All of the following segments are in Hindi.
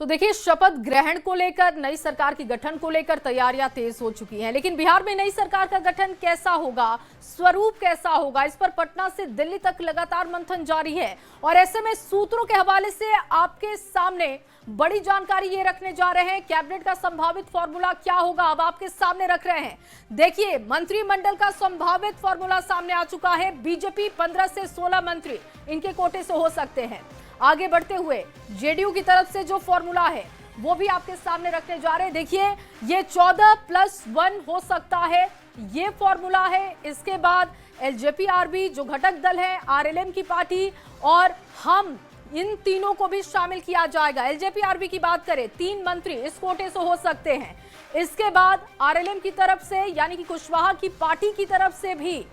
तो देखिए, शपथ ग्रहण को लेकर, नई सरकार की गठन को लेकर तैयारियां तेज हो चुकी हैं। लेकिन बिहार में नई सरकार का गठन कैसा होगा, स्वरूप कैसा होगा, इस पर पटना से दिल्ली तक लगातार मंथन जारी है। और ऐसे में सूत्रों के हवाले से आपके सामने बड़ी जानकारी ये रखने जा रहे हैं। कैबिनेट का संभावित फॉर्मूला क्या होगा, अब आपके सामने रख रहे हैं। देखिए, मंत्रिमंडल का संभावित फॉर्मूला सामने आ चुका है। बीजेपी 15 से 16 मंत्री इनके कोटे से हो सकते हैं। आगे बढ़ते हुए जेडीयू की तरफ से जो फॉर्मूला है वो भी आपके सामने रखने जा रहे हैं। देखिए, ये 14+1 हो सकता है, ये फॉर्मूला है। इसके बाद एलजेपी-आरबी जो घटक दल है, आरएलएम की पार्टी और हम, इन तीनों को भी शामिल किया जाएगा। एलजेपी-आरबी की बात करें, 3 मंत्री इस कोटे से हो सकते हैं। इसके बाद आरएलएम की तरफ से यानी कि कुशवाहा की पार्टी की तरफ से भी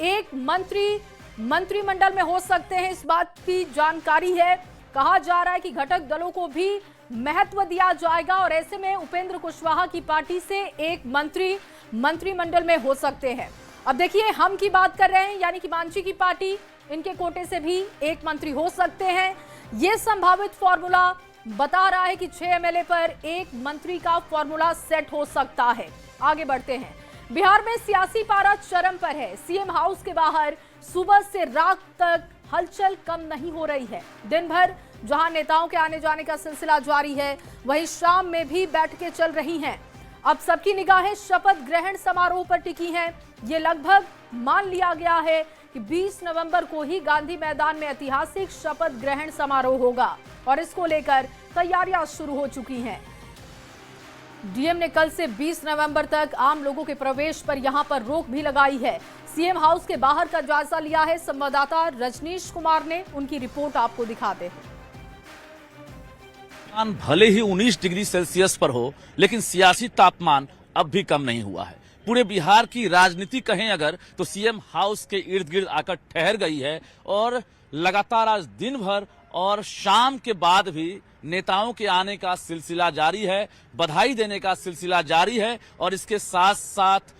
एक मंत्री मंत्रिमंडल में हो सकते हैं। इस बात की जानकारी है। कहा जा रहा है कि घटक दलों को भी महत्व दिया जाएगा और ऐसे में उपेंद्र कुशवाहा की पार्टी से एक मंत्री मंत्रिमंडल में हो सकते हैं। अब देखिए, हम की बात कर रहे हैं यानी कि मांझी की पार्टी, इनके कोटे से भी एक मंत्री हो सकते हैं। यह संभावित फॉर्मूला बता रहा है कि 6 एमएलए पर एक मंत्री का फॉर्मूला सेट हो सकता है। आगे बढ़ते हैं। बिहार में सियासी पारा चरम पर है। सीएम हाउस के बाहर सुबह से रात तक हलचल कम नहीं हो रही है। दिन भर जहां नेताओं के आने जाने का सिलसिला जारी है, वहीं शाम में भी बैठकें चल रही हैं। अब सबकी निगाहें शपथ ग्रहण समारोह पर टिकी हैं। ये लगभग मान लिया गया है कि 20 नवंबर को ही गांधी मैदान में ऐतिहासिक शपथ ग्रहण समारोह होगा और इसको लेकर तैयारियां शुरू हो चुकी हैं। डीएम ने कल से 20 नवंबर तक आम लोगों के प्रवेश पर यहां पर रोक भी लगाई है। सीएम हाउस के बाहर का जायजा लिया है संवाददाता रजनीश कुमार ने, उनकी रिपोर्ट आपको दिखाते हैं। तापमान भले ही 19 डिग्री सेल्सियस पर हो, लेकिन सियासी तापमान अब भी कम नहीं हुआ है। पूरे बिहार की राजनीति कहें अगर, तो सीएम हाउस के इर्द गिर्द आकर ठहर गई है और लगातार आज दिन भर और शाम के बाद भी नेताओं के आने का सिलसिला जारी है, बधाई देने का सिलसिला जारी है और इसके साथ साथ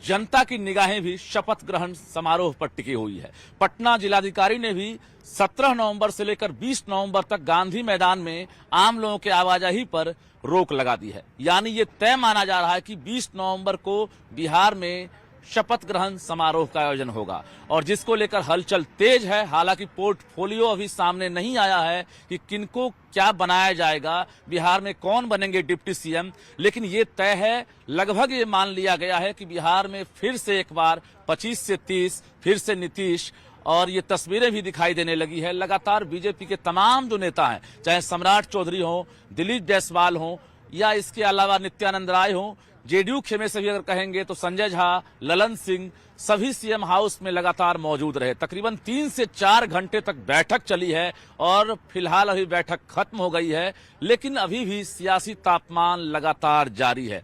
जनता की निगाहें भी शपथ ग्रहण समारोह पर टिकी हुई है। पटना जिलाधिकारी ने भी 17 नवंबर से लेकर 20 नवंबर तक गांधी मैदान में आम लोगों के आवाजाही पर रोक लगा दी है। यानी ये तय माना जा रहा है कि 20 नवंबर को बिहार में शपथ ग्रहण समारोह का आयोजन होगा और जिसको लेकर हलचल तेज है। हालांकि पोर्टफोलियो अभी सामने नहीं आया है कि किनको क्या बनाया जाएगा, बिहार में कौन बनेंगे डिप्टी सीएम, लेकिन ये तय है, लगभग ये मान लिया गया है कि बिहार में फिर से एक बार 25 से 30 फिर से नीतीश। और ये तस्वीरें भी दिखाई देने लगी है। लगातार बीजेपी के तमाम जो नेता हैं, चाहे सम्राट चौधरी हो, दिलीप जायसवाल हो या इसके अलावा नित्यानंद राय हो, जेडीयू खेमे से भी अगर कहेंगे तो संजय झा, ललन सिंह, सभी सीएम हाउस में लगातार मौजूद रहे। तकरीबन 3 से 4 घंटे तक बैठक चली है और फिलहाल अभी बैठक खत्म हो गई है, लेकिन अभी भी सियासी तापमान लगातार जारी है।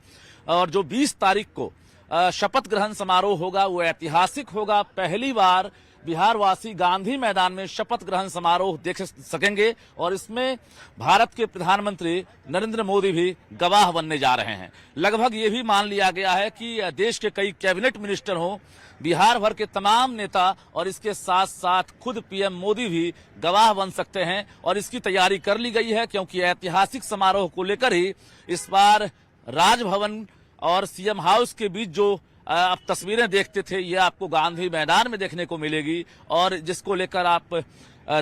और जो 20 तारीख को शपथ ग्रहण समारोह होगा वो ऐतिहासिक होगा। पहली बार बिहार वासी गांधी मैदान में शपथ ग्रहण समारोह देख सकेंगे और इसमें भारत के प्रधानमंत्री नरेंद्र मोदी भी गवाह बनने जा रहे हैं। लगभग ये भी मान लिया गया है कि देश के कई कैबिनेट मिनिस्टर हों, बिहार भर के तमाम नेता और इसके साथ साथ खुद पीएम मोदी भी गवाह बन सकते हैं और इसकी तैयारी कर ली गई है, क्योंकि ऐतिहासिक समारोह को लेकर ही इस बार राजभवन और सीएम हाउस के बीच जो आप तस्वीरें देखते थे, ये आपको गांधी मैदान में देखने को मिलेगी और जिसको लेकर आप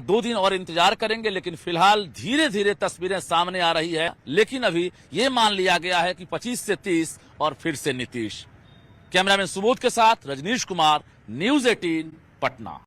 2 दिन और इंतजार करेंगे। लेकिन फिलहाल धीरे धीरे तस्वीरें सामने आ रही है, लेकिन अभी ये मान लिया गया है कि 25 से 30 और फिर से नीतीश। कैमरामैन सुबोध के साथ रजनीश कुमार, न्यूज़ 18 पटना।